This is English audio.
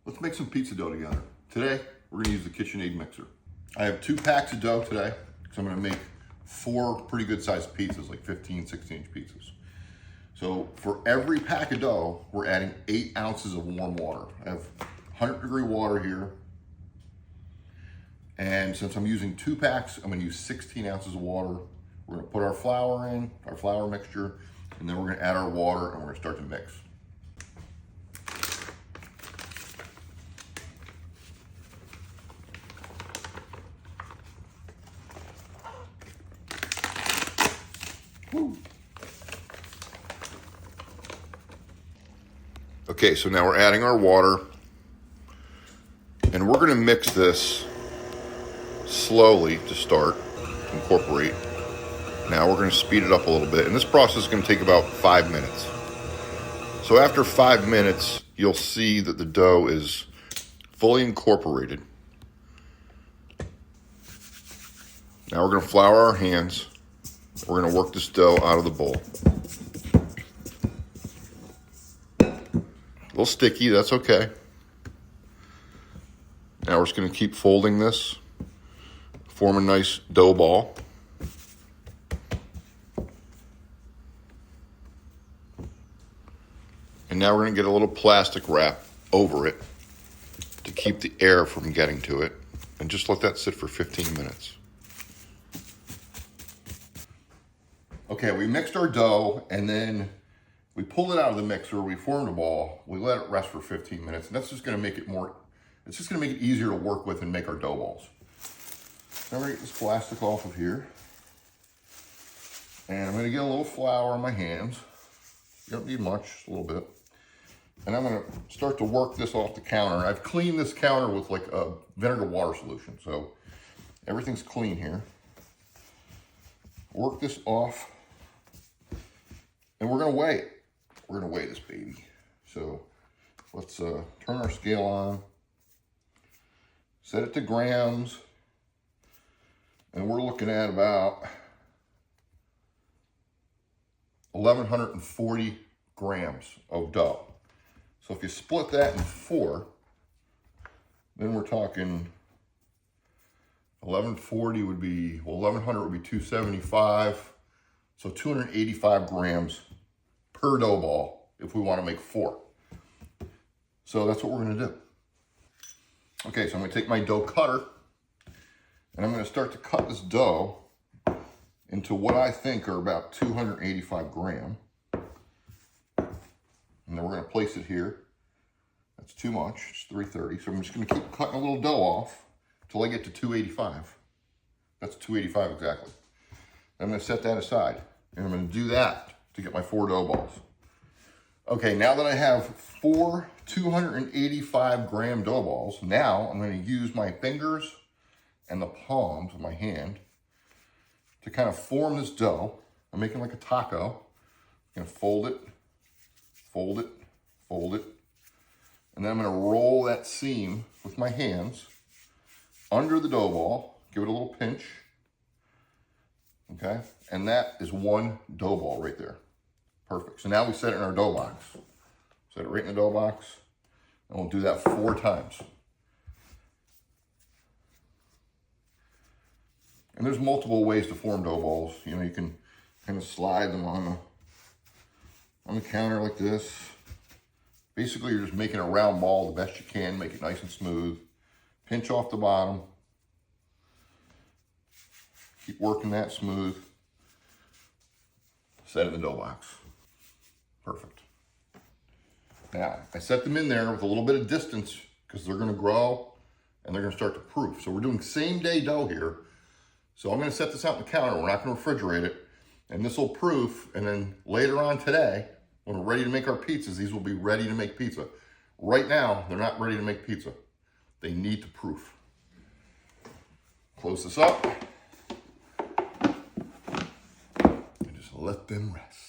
Let's make some pizza dough together. Today, we're gonna use the KitchenAid mixer. I have 2 packs of dough today, because I'm gonna make 4 pretty good sized pizzas, like 15, 16-inch pizzas. So for every pack of dough, we're adding 8 ounces of warm water. I have 100-degree water here. And since I'm using 2 packs, I'm gonna use 16 ounces of water. We're gonna put our flour in, our flour mixture, and then we're gonna add our water and we're gonna start to mix. Woo. Okay, so now we're adding our water, and we're gonna mix this slowly to start, incorporate. Now we're gonna speed it up a little bit, and this process is gonna take about 5 minutes. So after 5 minutes, you'll see that the dough is fully incorporated. Now we're gonna flour our hands. We're gonna work this dough out of the bowl. A little sticky, that's okay. Now we're just gonna keep folding this, form a nice dough ball. And now we're gonna get a little plastic wrap over it to keep the air from getting to it, and just let that sit for 15 minutes. Okay, we mixed our dough, and then we pulled it out of the mixer, we formed a ball, we let it rest for 15 minutes, and that's just gonna make it it's just gonna make it easier to work with and make our dough balls. Now we're gonna get this plastic off of here, and I'm gonna get a little flour on my hands. You don't need much, just a little bit. And I'm gonna start to work this off the counter. I've cleaned this counter with like a vinegar water solution, so everything's clean here. Work this off, and we're gonna weigh it. We're gonna weigh this baby. So let's turn our scale on, set it to grams, and we're looking at about 1,140 grams of dough. So if you split that in 4, then we're talking 1,140 would be, well, 1,100 would be 275. So 285 grams per dough ball if we want to make 4. So that's what we're going to do. Okay, so I'm going to take my dough cutter, and I'm going to start to cut this dough into what I think are about 285 grams. And then we're going to place it here. That's too much, it's 330. So I'm just going to keep cutting a little dough off until I get to 285. That's 285 exactly. I'm going to set that aside, and I'm going to do that to get my 4 dough balls. Okay, now that I have 4 285 gram dough balls, now I'm going to use my fingers and the palms of my hand to kind of form this dough. I'm making like a taco. I'm going to fold it, fold it, fold it, and then I'm going to roll that seam with my hands under the dough ball, give it a little pinch, okay? And that is 1 dough ball right there. Perfect. So now we set it in our dough box. Set it right in the dough box, and we'll do that 4 times. And there's multiple ways to form dough balls. You know, you can kind of slide them on the counter like this. Basically, you're just making a round ball the best you can, make it nice and smooth. Pinch off the bottom. Keep working that smooth. Set it in the dough box. Perfect. Now, I set them in there with a little bit of distance because they're gonna grow and they're gonna start to proof. So we're doing same day dough here. So I'm gonna set this out on the counter. We're not gonna refrigerate it, and this will proof, and then later on today, when we're ready to make our pizzas, these will be ready to make pizza. Right now, they're not ready to make pizza. They need to proof. Close this up, and just let them rest.